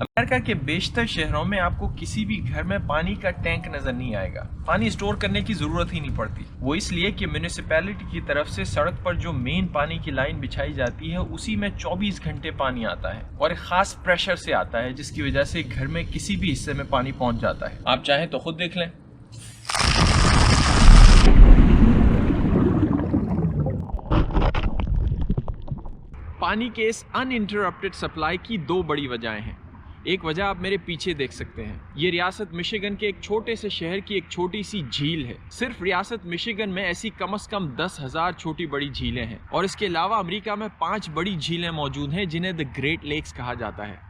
America के बेशतर शहरों में आपको किसी भी घर में पानी का टैंक नजर नहीं आएगा। पानी स्टोर करने की जरूरत ही नहीं पड़ती। वो इसलिए कि म्यूनिसिपैलिटी की तरफ से सड़क पर जो मेन पानी की लाइन बिछाई जाती है उसी में 24 घंटे पानी आता है और एक खास प्रेशर से आता है, जिसकी वजह से घर में किसी भी हिस्से में पानी पहुंच जाता है। आप चाहें तो खुद देख लें। पानी के इस अनइंटरप्टेड सप्लाई की दो बड़ी वजहें हैं। एक वजह आप मेरे पीछे देख सकते हैं। ये रियासत मिशिगन के एक छोटे से शहर की एक छोटी सी झील है। सिर्फ रियासत मिशिगन में ऐसी कम से कम 10,000 छोटी बड़ी झीलें हैं और इसके अलावा अमेरिका में 5 बड़ी झीलें मौजूद हैं जिन्हें द ग्रेट लेक्स कहा जाता है।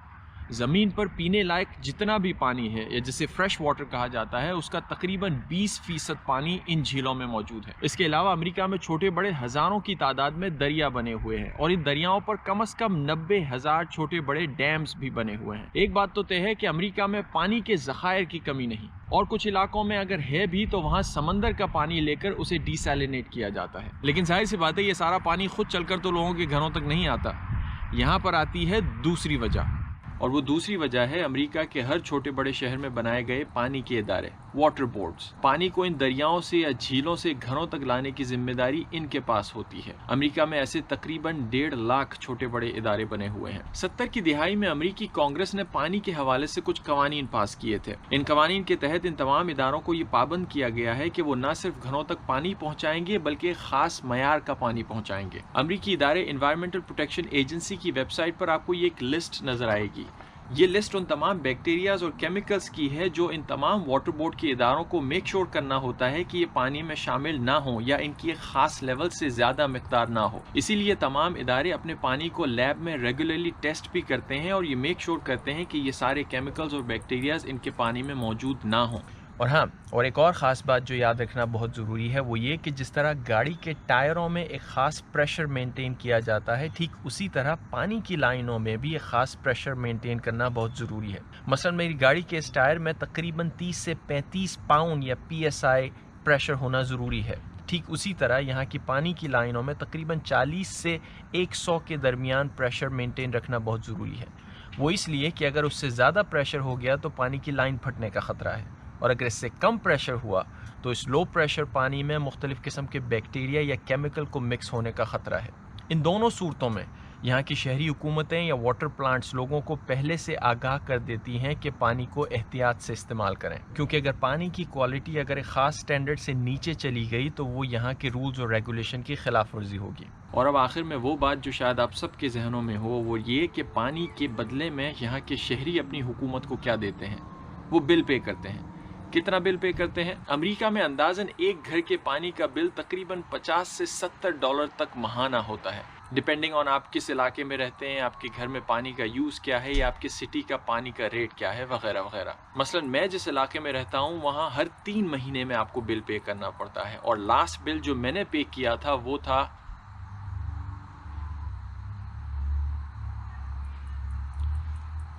ज़मीन पर पीने लायक जितना भी पानी है या जिसे फ्रेश वाटर कहा जाता है उसका तकरीबन 20% पानी इन झीलों में मौजूद है। इसके अलावा अमेरिका में छोटे बड़े हज़ारों की तादाद में दरिया बने हुए हैं और इन दरियाओं पर कम से कम 90,000 छोटे बड़े डैम्स भी बने हुए हैं। एक बात तो तय है कि अमेरिका में पानी के ज़खायर की कमी नहीं, और कुछ इलाकों में अगर है भी तो वहाँ समंदर का पानी लेकर उसे डिसैलिनेट किया जाता है। लेकिन जाहिर सी बात है ये सारा पानी खुद चलकर तो लोगों के घरों तक नहीं आता। यहाँ पर आती है दूसरी वजह, और वो दूसरी वजह है अमेरिका के हर छोटे बड़े शहर में बनाए गए पानी के इदारे, वाटर बोर्ड्स। पानी को इन दरियाओं से या झीलों से घरों तक लाने की जिम्मेदारी इनके पास होती है। अमेरिका में ऐसे तकरीबन 1.5 लाख छोटे बड़े इदारे बने हुए हैं। 70 की दिहाई में अमेरिकी कांग्रेस ने पानी के हवाले से कुछ कवानीन पास किए थे। इन कवानीन के तहत इन तमाम इदारों को ये पाबंद किया गया है कि वो न सिर्फ घरों तक पानी पहुंचाएंगे बल्कि खास मयार का पानी पहुंचाएंगे। अमेरिकी इदारे एनवायरमेंटल प्रोटेक्शन एजेंसी की वेबसाइट पर आपको ये एक लिस्ट नजर आएगी। ये लिस्ट उन तमाम बैक्टीरियाज और केमिकल्स की है जो इन तमाम वाटर बोर्ड के इदारों को मेक श्योर करना होता है कि ये पानी में शामिल ना हो या इनकी एक खास लेवल से ज्यादा मिकदार ना हो। इसीलिए तमाम इदारे अपने पानी को लैब में रेगुलरली टेस्ट भी करते हैं और ये मेक श्योर करते हैं कि ये सारे केमिकल्स और बैक्टीरियाज इनके पानी में मौजूद ना हो। और हाँ, और एक और ख़ास बात जो याद रखना बहुत ज़रूरी है वो ये कि जिस तरह गाड़ी के टायरों में एक ख़ास प्रेशर मेंटेन किया जाता है, ठीक उसी तरह पानी की लाइनों में भी एक ख़ास प्रेशर मेंटेन करना बहुत ज़रूरी है। मसलन मेरी गाड़ी के इस टायर में तकरीबन 30 से 35 पाउंड या PSI प्रेशर होना ज़रूरी है। ठीक उसी तरह यहाँ की पानी की लाइनों में तकरीबन 40 से 100 के दरमियान प्रेशर मेंटेन रखना बहुत ज़रूरी है। वो इसलिए कि अगर उससे ज़्यादा प्रेशर हो गया तो पानी की लाइन फटने का ख़तरा है, और अगर इससे कम प्रेशर हुआ तो इस लो प्रेशर पानी में मुख्तलिफ़ किस्म के बैक्टीरिया या केमिकल को मिक्स होने का ख़तरा है। इन दोनों सूरतों में यहाँ की शहरी हुकूमतें या वाटर प्लांट्स लोगों को पहले से आगाह कर देती हैं कि पानी को एहतियात से इस्तेमाल करें, क्योंकि अगर पानी की क्वालिटी अगर एक ख़ास स्टैंडर्ड से नीचे चली गई तो वो यहाँ के रूल्स और रेगुलेशन की खिलाफ वर्जी होगी। और अब आखिर में वो बात जो शायद आप सबके जहनों में हो, वो ये कि पानी के बदले में यहाँ के शहरी अपनी हुकूमत को क्या देते हैं? वो बिल पे करते हैं। कितना बिल पे करते हैं? अमेरिका में अंदाजन एक घर के पानी का बिल तकरीबन 50 से $70 तक महाना होता है, डिपेंडिंग ऑन आप किस इलाके में रहते हैं, आपके घर में पानी का यूज़ क्या है या आपके सिटी का पानी का रेट क्या है, वगैरह वगैरह। मसलन मैं जिस इलाके में रहता हूँ वहाँ हर 3 महीने में आपको बिल पे करना पड़ता है, और लास्ट बिल जो मैंने पे किया था वो था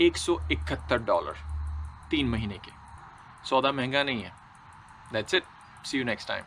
$171 3 महीने के। सौदा महंगा नहीं है। That's it. See you next time.